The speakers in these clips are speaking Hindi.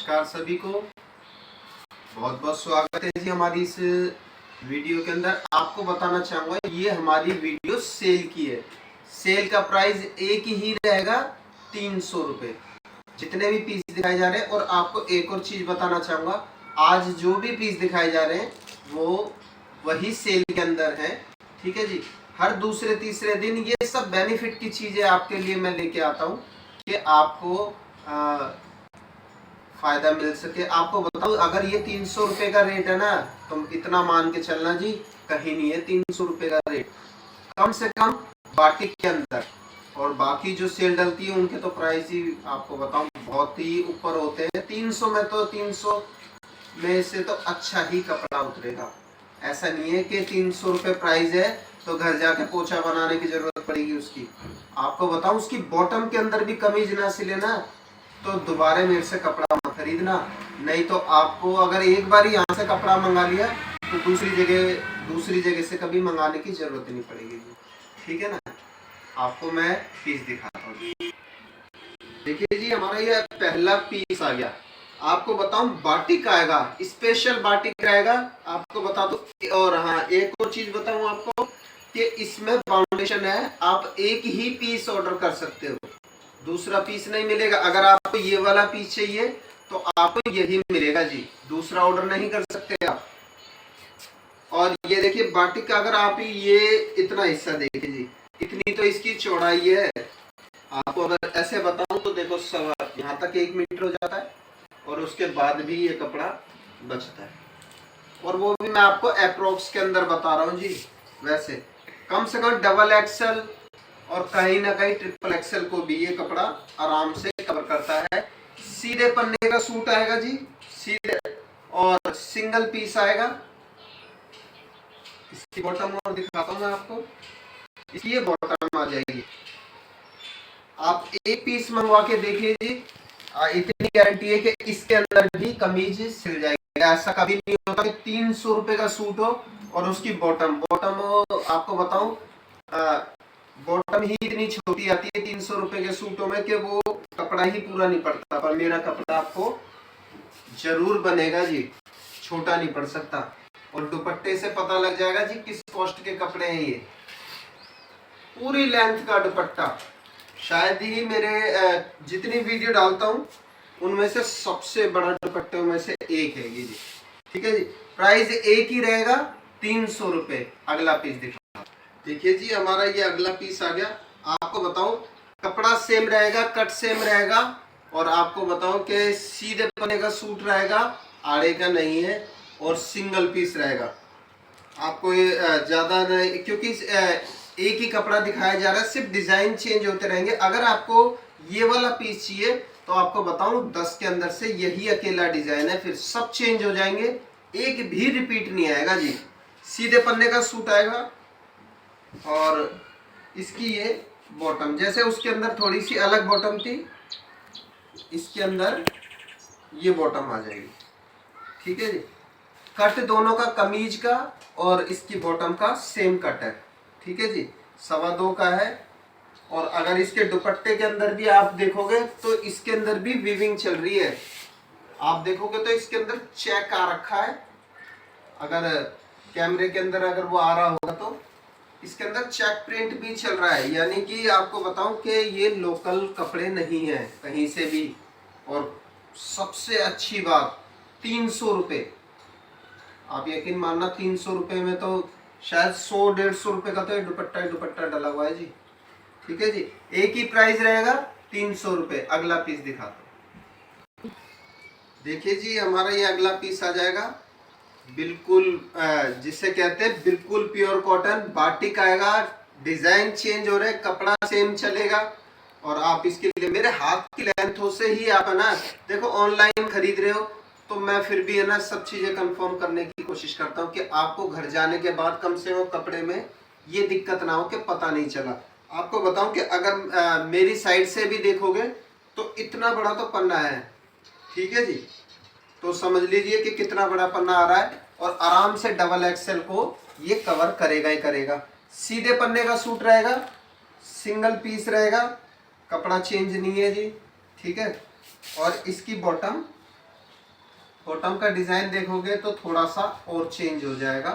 नमस्कार सभी को, बहुत बहुत स्वागत है जी हमारी इस वीडियो के अंदर। आपको बताना चाहूँगा ये हमारी वीडियो सेल की है। सेल का प्राइस एक ही रहेगा 300 रुपये, जितने भी पीस दिखाए जा रहे हैं। और आपको एक और चीज़ बताना चाहूँगा, आज जो भी पीस दिखाए जा रहे हैं वो वही सेल के अंदर है, ठीक है जी। हर दूसरे तीसरे दिन ये सब बेनिफिट की चीज़ें आपके लिए मैं लेके आता हूँ कि आपको फायदा मिल सके। आपको बताऊं, अगर ये 300 रुपये का रेट है ना, तो इतना मान के चलना जी, कहीं नहीं है 300 रुपये का रेट, कम से कम बाटिक के अंदर। और बाकी जो सेल डलती है उनके तो प्राइस ही आपको बताऊं बहुत ही ऊपर होते हैं। 300 में तो 300 में से तो अच्छा ही कपड़ा उतरेगा। ऐसा नहीं है कि 300 रुपये प्राइस है तो घर जाके पोछा बनाने की जरूरत पड़ेगी उसकी। आपको बताऊं, उसकी बॉटम के अंदर भी कमीज ना सिले ना, तो दोबारा मेरे से कपड़ा मत खरीदना। नहीं तो आपको अगर एक बार यहाँ से कपड़ा मंगा लिया तो दूसरी जगह से कभी मंगाने की जरूरत नहीं पड़ेगी जी, ठीक है ना। आपको मैं पीस दिखाता हूँ। देखिए जी, हमारा ये पहला पीस आ गया। आपको बताऊं, बाटिक आएगा, स्पेशल बाटिक आएगा, आपको बता दो। और हाँ, एक और चीज बताऊं आपको कि इसमें फाउंडेशन है। आप एक ही पीस ऑर्डर कर सकते हो, दूसरा पीस नहीं मिलेगा। अगर आपको ये वाला पीस चाहिए तो आपको यही मिलेगा जी, दूसरा ऑर्डर नहीं कर सकते आप। और ये देखिए बाटिक का, अगर आप ये इतना हिस्सा देखिए जी, इतनी तो इसकी चौड़ाई है। आपको अगर ऐसे बताऊं तो देखो, सवा यहाँ तक 1 मीटर हो जाता है, और उसके बाद भी ये कपड़ा बचता है। और वो भी मैं आपको अप्रोक्स के अंदर बता रहा हूँ जी। वैसे कम से कम डबल एक्सल और कहीं ना कहीं ट्रिपल एक्सल को भी ये कपड़ा आराम से कवर करता है। सीधे पन्ने का सूट आएगा जी, सीधे, और सिंगल पीस आएगा। इसकी बॉटम और दिखाता हूँ मैं आपको, इसकी ये बॉटम आ जाएगी। आप एक पीस मंगवा के देखिए जी, इतनी गारंटी है कि इसके अंदर भी कमीज सिल जाएगी। ऐसा कभी नहीं होता कि 300 रुपए का सूट हो और उसकी बॉटम आपको बताऊं, बॉटम ही इतनी छोटी आती है 300 रुपए के सूटों में कि वो कपड़ा ही पूरा नहीं पड़ता। पर मेरा कपड़ा आपको जरूर बनेगा जी, छोटा नहीं पड़ सकता। और दुपट्टे से पता लग जाएगा जी किस कॉस्ट के कपड़े हैं ये। पूरी लेंथ का दुपट्टा, शायद ही मेरे जितनी वीडियो डालता हूँ उनमें से सबसे बड़ा दुपट्टे में से एक है ये जी, ठीक है जी। प्राइस एक ही रहेगा 300 रुपये। अगला पीस दिखा, देखिए जी, हमारा ये अगला पीस आ गया। आपको बताऊं, कपड़ा सेम रहेगा, कट सेम रहेगा, और आपको बताऊं कि सीधे पन्ने का सूट रहेगा, आड़े का नहीं है, और सिंगल पीस रहेगा। आपको ये ज्यादा नहीं, क्योंकि एक ही कपड़ा दिखाया जा रहा है, सिर्फ डिजाइन चेंज होते रहेंगे। अगर आपको ये वाला पीस चाहिए तो आपको बताऊं 10 के अंदर से यही अकेला डिजाइन है, फिर सब चेंज हो जाएंगे, एक भी रिपीट नहीं आएगा जी। सीधे पन्ने का सूट आएगा, और इसकी ये बॉटम, जैसे उसके अंदर थोड़ी सी अलग बॉटम थी, इसके अंदर ये बॉटम आ जाएगी, ठीक है जी। कट दोनों का, कमीज का और इसकी बॉटम का सेम कट है, ठीक है जी, 2.25 का है। और अगर इसके दुपट्टे के अंदर भी आप देखोगे तो इसके अंदर भी वीविंग चल रही है। आप देखोगे तो इसके अंदर चेक आ रखा है, अगर कैमरे के अंदर अगर वो आ रहा होगा तो इसके अंदर चेक प्रिंट भी चल रहा है। यानी कि आपको बताऊं कि ये लोकल कपड़े नहीं है कहीं से भी। और सबसे अच्छी बात, 300 रुपये, आप यकीन मानना 300 रुपये में तो शायद 100-150 रुपये का तो दुपट्टा डला हुआ है जी, ठीक है जी। एक ही प्राइस रहेगा 300 रुपये। अगला पीस दिखाता हूँ, देखिए जी, हमारा ये अगला पीस आ जाएगा, बिल्कुल जिसे कहते हैं बिल्कुल प्योर कॉटन बाटिक आएगा। डिजाइन चेंज हो रहे, कपड़ा सेम चलेगा। और आप इसके लिए मेरे हाथ की लेंथों से ही आप है ना, देखो ऑनलाइन खरीद रहे हो तो मैं फिर भी है ना सब चीजें कंफर्म करने की कोशिश करता हूँ कि आपको घर जाने के बाद कम से कम कपड़े में ये दिक्कत ना हो कि पता नहीं चला। आपको बताऊं कि अगर मेरी साइड से भी देखोगे तो इतना बड़ा तो पन्ना है, ठीक है जी। तो समझ लीजिए कि कितना बड़ा पन्ना आ रहा है, और आराम से डबल एक्सेल को ये कवर करेगा ही करेगा। सीधे पन्ने का सूट रहेगा, सिंगल पीस रहेगा, कपड़ा चेंज नहीं है जी, ठीक है। और इसकी बॉटम बॉटम का डिजाइन देखोगे तो थोड़ा सा और चेंज हो जाएगा।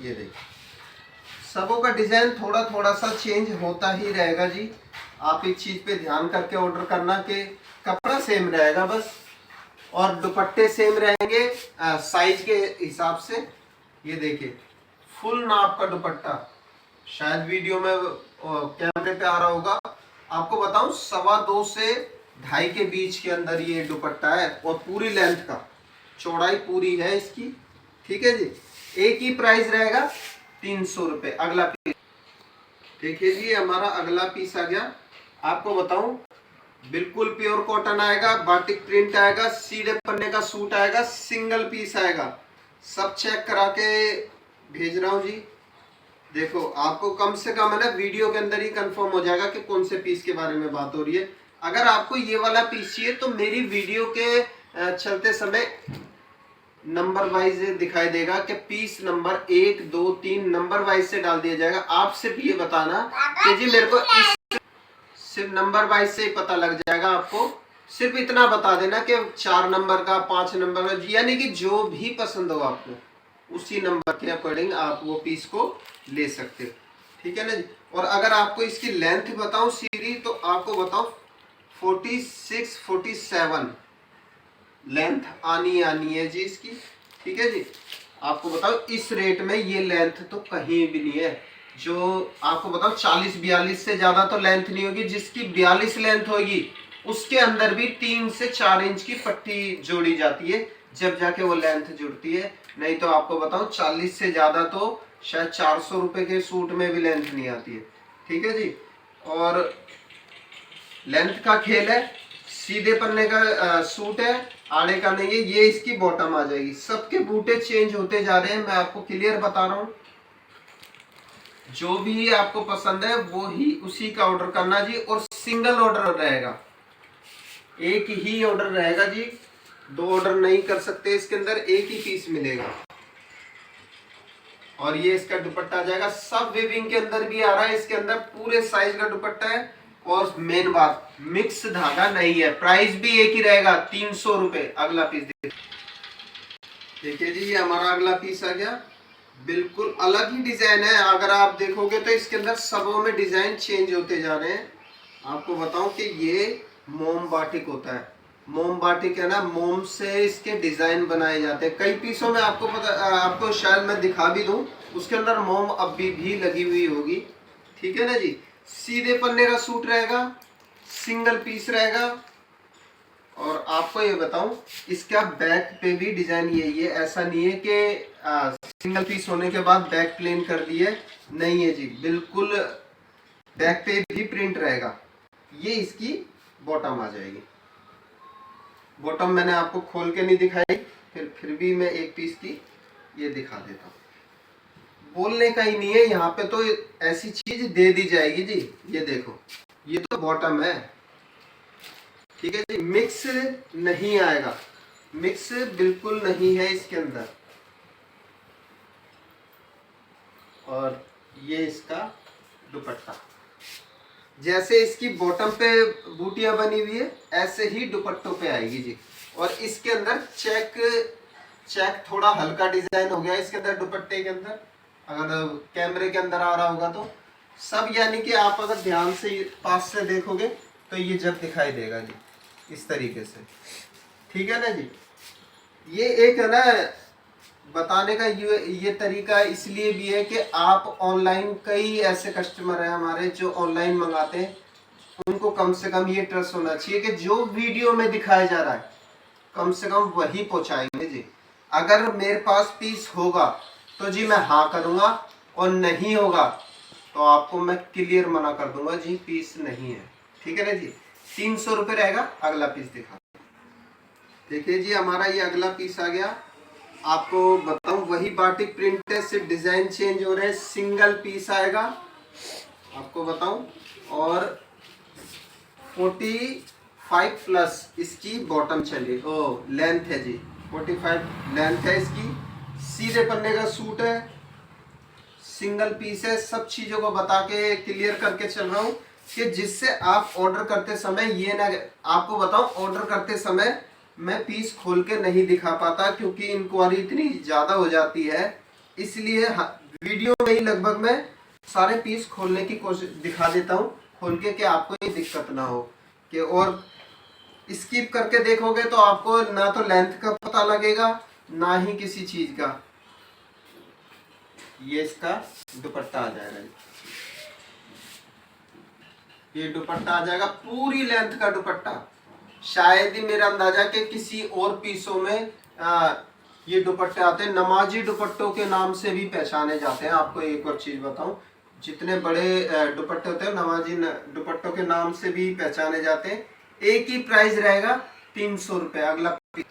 ये देखिए, सबों का डिजाइन थोड़ा थोड़ा सा चेंज होता ही रहेगा जी। आप इस चीज पे ध्यान करके ऑर्डर करना कि कपड़ा सेम रहेगा बस, और दुपट्टे सेम रहेंगे साइज के हिसाब से। ये देखिए, फुल नाप का दुपट्टा, शायद वीडियो में कैमरे पे आ रहा होगा। आपको बताऊं 2.25 से 2.5 के बीच के अंदर ये दुपट्टा है, और पूरी लेंथ का, चौड़ाई पूरी है इसकी। ठीक है जी, एक ही प्राइस रहेगा 300 रुपए। अगला पीस देखिए जी, हमारा अगला पीस आ गया। आपको बताऊं बिल्कुल प्योर कॉटन आएगा, बाटिक प्रिंट आएगा, सीधे पन्ने का सूट आएगा, सिंगल पीस आएगा। सब चेक करा के भेज रहा हूं जी। देखो, आपको कम से कम है ना वीडियो के अंदर ही कंफर्म हो जाएगा कि कौन से पीस के बारे में बात हो रही है। अगर आपको ये वाला पीस चाहिए तो मेरी वीडियो के चलते समय नंबर वाइज दिखाई देगा कि पीस नंबर 1 2 3 नंबर वाइज से डाल दिया जाएगा। आप सिर्फ ये बताना कि जी मेरे को इस, सिर्फ नंबर वाइज से ही पता लग जाएगा। आपको सिर्फ इतना बता देना कि 4 नंबर का, 5 नंबर का, यानी कि जो भी पसंद हो आपको उसी नंबर के अकॉर्डिंग आप वो पीस को ले सकते हो। ठीक है ना जी। और अगर आपको इसकी लेंथ बताऊं सीधी, तो आपको बताऊं 46 47 लेंथ आनी है जी इसकी। ठीक है जी, आपको बताओ इस रेट में ये लेंथ तो कहीं भी नहीं है। जो आपको बताओ 40 42 से ज्यादा तो लेंथ नहीं होगी। जिसकी 42 लेंथ होगी उसके अंदर भी 3 से 4 इंच की पट्टी जोड़ी जाती है, जब जाके वो लेंथ जुड़ती है। नहीं तो आपको बताऊं 40 से ज्यादा तो शायद 400 रुपए के सूट में भी लेंथ नहीं आती है। ठीक है जी, और लेंथ का खेल है। सीधे पन्ने का सूट है, आड़े का नहीं है। ये इसकी बॉटम आ जाएगी। सबके बूटे चेंज होते जा रहे हैं, मैं आपको क्लियर बता रहा हूँ। जो भी आपको पसंद है वो ही उसी का ऑर्डर करना जी। और सिंगल ऑर्डर रहेगा, एक ही ऑर्डर रहेगा जी, 2 ऑर्डर नहीं कर सकते। इसके अंदर एक ही पीस मिलेगा। और ये इसका दुपट्टा आ जाएगा, सब वीविंग के अंदर भी आ रहा है। इसके अंदर पूरे साइज का दुपट्टा है। और मेन बात, मिक्स धागा नहीं है। प्राइस भी एक ही रहेगा 300 रुपए। अगला पीस देखिए जी, ये हमारा अगला पीस आ गया। बिल्कुल अलग ही डिजाइन है। अगर आप देखोगे तो इसके अंदर सबों में डिजाइन चेंज होते जा रहे हैं। आपको बताऊं कि ये मोम बाटिक होता है। मोम बाटिक है ना, मोम से इसके डिजाइन बनाए जाते हैं। कई पीसों में आपको पता, आपको शायद मैं दिखा भी दूं, उसके अंदर मोम अभी भी लगी हुई होगी। ठीक है ना जी। सीधे पन्ने का सूट रहेगा, सिंगल पीस रहेगा। और आपको ये बताऊं, इसका बैक पे भी डिजाइन यही है। ऐसा नहीं है कि सिंगल पीस होने के बाद बैक प्लेन कर दिए, नहीं है जी। बिल्कुल बैक पे भी प्रिंट रहेगा। ये इसकी बॉटम आ जाएगी। बॉटम मैंने आपको खोल के नहीं दिखाई, फिर भी मैं एक पीस की ये दिखा देता हूँ। बोलने का ही नहीं है यहाँ पे, तो ऐसी चीज दे दी जाएगी जी। ये देखो, ये तो बॉटम है। ठीक है जी, मिक्स नहीं आएगा, मिक्स बिल्कुल नहीं है इसके अंदर। और ये इसका दुपट्टा, जैसे इसकी बॉटम पे बूटियां बनी हुई है ऐसे ही दुपट्टों पे आएगी जी। और इसके अंदर चेक थोड़ा हल्का डिजाइन हो गया इसके अंदर दुपट्टे के अंदर। अगर कैमरे के अंदर आ रहा होगा तो सब, यानी कि आप अगर ध्यान से पास से देखोगे तो ये जब दिखाई देगा जी इस तरीके से। ठीक है ना जी। ये एक है ना बताने का ये तरीका इसलिए भी है कि आप ऑनलाइन, कई ऐसे कस्टमर हैं हमारे जो ऑनलाइन मंगाते हैं, उनको कम से कम ये ट्रस्ट होना चाहिए कि जो वीडियो में दिखाया जा रहा है कम से कम वही पहुंचाएंगे जी। अगर मेरे पास पीस होगा तो जी मैं हाँ करूंगा, और नहीं होगा तो आपको मैं क्लियर मना कर दूंगा जी, पीस नहीं है। ठीक है ना जी। 300 रुपये रहेगा। अगला पीस दिखा देखिए जी, हमारा ये अगला पीस आ गया। आपको बताऊं वही बाटिक प्रिंट है, सिर्फ डिजाइन चेंज हो रहे हैं। सिंगल पीस आएगा आपको बताऊं, और 45 प्लस इसकी बॉटम चली, ओ लेंथ है जी, 45 लेंथ है इसकी। सीधे पन्ने का सूट है, सिंगल पीस है। सब चीजों को बता के क्लियर करके चल रहा हूँ। कि जिससे आप ऑर्डर करते समय ये ना, आपको बताऊं ऑर्डर करते समय मैं पीस खोल के नहीं दिखा पाता क्योंकि इंक्वायरी इतनी ज़्यादा हो जाती है, इसलिए वीडियो में ही लगभग मैं सारे पीस खोलने की कोशिश दिखा देता हूँ खोल के, कि आपको ये दिक्कत ना हो कि और स्किप करके देखोगे तो आपको ना तो लेंथ का पता लगेगा ना ही किसी चीज़ का। ये इसका दुपट्टा आ जाएगा, ये दुपट्टा आ जाएगा पूरी लेंथ का दुपट्टा। शायद ही मेरा अंदाजा कि किसी और पीसों में ये दुपट्टे आते हैं, नमाजी दुपट्टों के नाम से भी पहचाने जाते हैं। आपको एक और चीज बताऊं, जितने बड़े दुपट्टे होते हैं नमाजी दुपट्टों के नाम से भी पहचाने जाते हैं। एक ही प्राइस रहेगा 300 रुपये। अगला पीस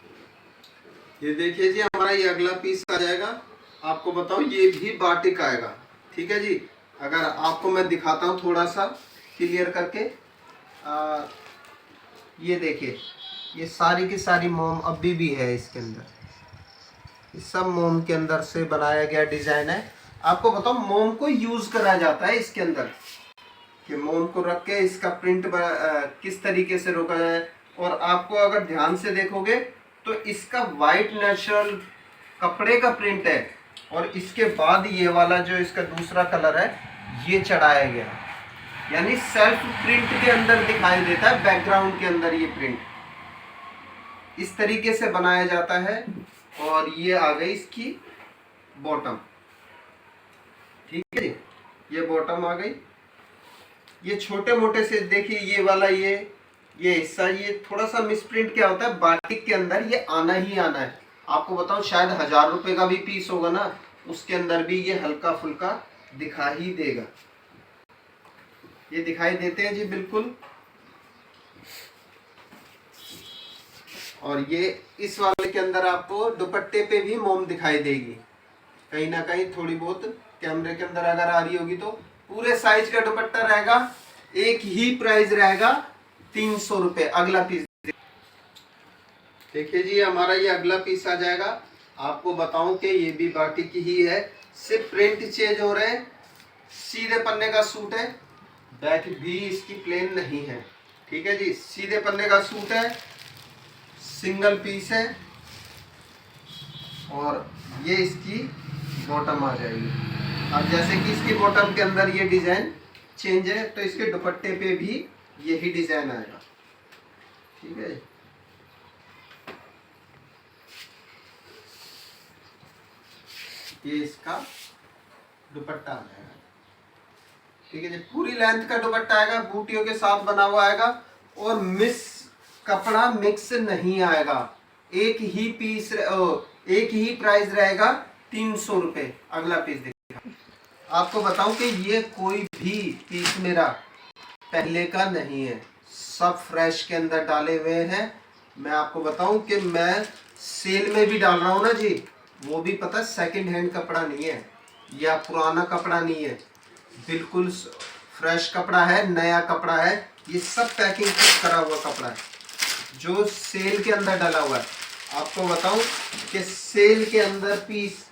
ये देखिए जी, हमारा ये अगला पीस आ जाएगा। आपको बताऊं ये भी बाटिक आएगा, ठीक है जी। अगर आपको मैं दिखाता हूँ थोड़ा सा क्लियर करके, ये देखिए ये सारी की सारी मोम अभी भी है इसके अंदर, ये सब मोम के अंदर से बनाया गया डिजाइन है। आपको बताओ मोम को यूज करा जाता है इसके अंदर, कि मोम को रख के इसका प्रिंट किस तरीके से रोका जाए। और आपको अगर ध्यान से देखोगे तो इसका वाइट नेचुरल कपड़े का प्रिंट है, और इसके बाद ये वाला जो इसका दूसरा कलर है ये चढ़ाया गया, यानी सेल्फ प्रिंट के अंदर दिखाई देता है, बैकग्राउंड के अंदर ये प्रिंट इस तरीके से बनाया जाता है। और ये आ गई इसकी बॉटम, ठीक है, ये बॉटम आ गई। ये छोटे मोटे से देखिए ये वाला ये हिस्सा, ये थोड़ा सा मिसप्रिंट क्या होता है बाटिक के अंदर, ये आना ही आना है। आपको बताऊं शायद 1000 रुपए का भी पीस होगा ना, उसके अंदर भी ये हल्का फुल्का दिखा ही देगा। ये दिखाई देते हैं जी बिल्कुल। और ये इस वाले के अंदर आपको दुपट्टे पे भी मोम दिखाई देगी, कहीं ना कहीं थोड़ी बहुत कैमरे के अंदर अगर आ रही होगी तो। पूरे साइज का दुपट्टा रहेगा, एक ही प्राइस रहेगा 300 रुपए। अगला पीस देखिए जी, हमारा ये अगला पीस आ जाएगा। आपको बताऊं कि ये भी बाटिक ही है, सिर्फ प्रिंट चेंज हो रहे हैं। सीधे पन्ने का सूट है, बैक भी इसकी प्लेन नहीं है, ठीक है जी, सीधे पन्ने का सूट है, सिंगल पीस है। और ये इसकी बॉटम आ जाएगी। अब जैसे कि इसकी बॉटम के अंदर ये डिजाइन चेंज है, तो इसके दुपट्टे पे भी यही डिजाइन आएगा, ठीक है। ये इसका दुपट्टा आ जाएगा, ठीक है जी। पूरी लेंथ का दुपट्टा आएगा, बूटियों के साथ बना हुआ आएगा, और कपड़ा मिक्स नहीं आएगा। एक ही पीस, एक ही प्राइस रहेगा 300 रुपए। अगला पीस देखिए, आपको बताऊं कि ये कोई भी पीस मेरा पहले का नहीं है, सब फ्रेश के अंदर डाले हुए हैं। मैं आपको बताऊं कि मैं सेल में भी डाल रहा हूं ना जी, वो भी पता है सेकंड हैंड कपड़ा नहीं है या पुराना कपड़ा नहीं है, बिल्कुल फ्रेश कपड़ा है, नया कपड़ा है। ये सब पैकिंग करा हुआ कपड़ा है जो सेल के अंदर डाला हुआ है। आपको बताऊं कि सेल के अंदर पीस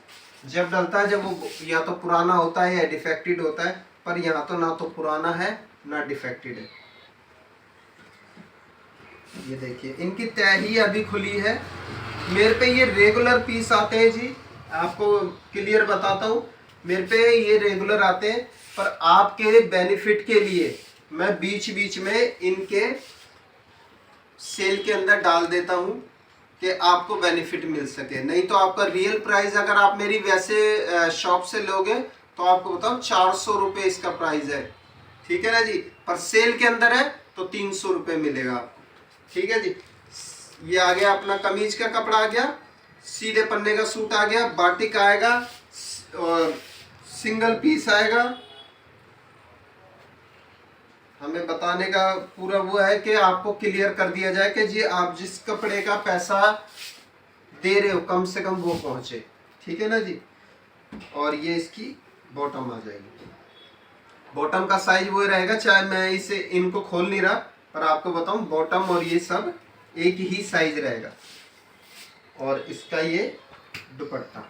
जब डलता है, जब वो या तो पुराना होता है या डिफेक्टेड होता है, पर यहाँ तो ना तो पुराना है ना डिफेक्टेड है। ये देखिए इनकी तय ही अभी खुली है। मेरे पे ये रेगुलर पीस आते हैं जी, आपको क्लियर बताता हूँ, मेरे पे ये रेगुलर आते हैं, पर आपके बेनिफिट के लिए मैं बीच बीच में इनके सेल के अंदर डाल देता हूँ कि आपको बेनिफिट मिल सके। नहीं तो आपका रियल प्राइस अगर आप मेरी वैसे शॉप से लोगे तो आपको बताओ 400 रुपये इसका प्राइस है, ठीक है ना जी, पर सेल के अंदर है तो 300 रुपये मिलेगा आपको, ठीक है जी। ये आ गया अपना कमीज का कपड़ा आ गया, सीधे पन्ने का सूट आ गया, बाटिक आएगा और सिंगल पीस आएगा। हमें बताने का पूरा वो है कि आपको क्लियर कर दिया जाए कि जी आप जिस कपड़े का पैसा दे रहे हो कम से कम वो पहुंचे, ठीक है ना जी। और ये इसकी बॉटम आ जाएगी। बॉटम का साइज वो रहेगा, चाहे मैं इसे इनको खोल नहीं रहा, पर आपको बताऊं बॉटम और ये सब एक ही साइज रहेगा। और इसका ये दुपट्टा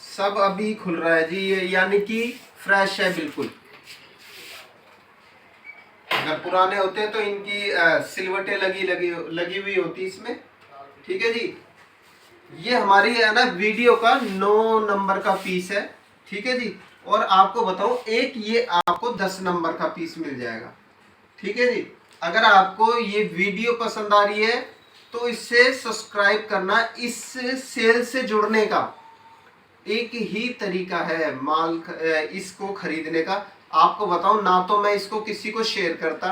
सब अभी खुल रहा है जी, ये यानी कि फ्रेश है बिल्कुल। अगर पुराने होते हैं तो इनकी सिलवटें लगी हुई होती इसमें। ठीक है जी, ये हमारी है ना वीडियो का 9 नंबर का पीस है। ठीक है जी, और आपको बताऊं एक ये आपको 10 नंबर का पीस मिल जाएगा। ठीक है जी, अगर आपको ये वीडियो पसंद आ रही है तो इससे सब्सक्राइब करना। इस सेल से जुड़ने का एक ही तरीका है इसको खरीदने का। आपको बताऊं ना तो मैं इसको किसी को शेयर करता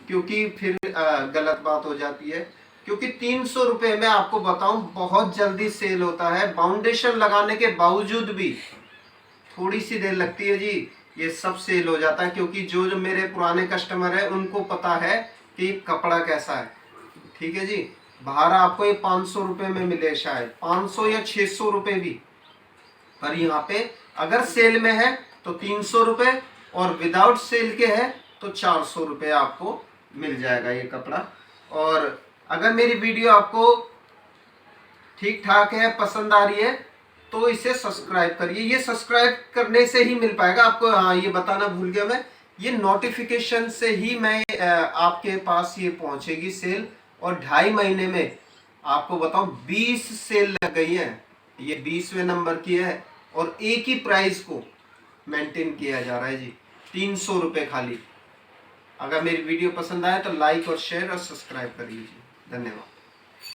क्योंकि फिर गलत बात हो जाती है, क्योंकि 300 रुपए में आपको बताऊं बहुत जल्दी सेल होता है। फाउंडेशन लगाने के बावजूद भी थोड़ी सी देर लगती है जी, ये सब सेल हो जाता है। क्योंकि जो जो मेरे पुराने कस्टमर है उनको पता है कि कपड़ा कैसा है। ठीक है जी, बाहर आपको ये 500 रुपए में मिले, शायद 500 या 600 रुपए भी, पर यहाँ पे अगर सेल में है तो 300 रुपए और विदाउट सेल के है तो 400 रुपए आपको मिल जाएगा ये कपड़ा। और अगर मेरी वीडियो आपको ठीक ठाक है, पसंद आ रही है, तो इसे सब्सक्राइब करिए। ये सब्सक्राइब करने से ही मिल पाएगा आपको। हाँ, ये बताना भूल गया मैं, ये नोटिफिकेशन से ही मैं आपके पास ये पहुंचेगी सेल। और 2.5 महीने में आपको बताऊं 20 सेल लग गई है, ये 20वें नंबर की है, और एक ही प्राइस को मेंटेन किया जा रहा है जी, 300 रुपए खाली। अगर मेरी वीडियो पसंद आए तो लाइक और शेयर और सब्सक्राइब कर लीजिए। धन्यवाद।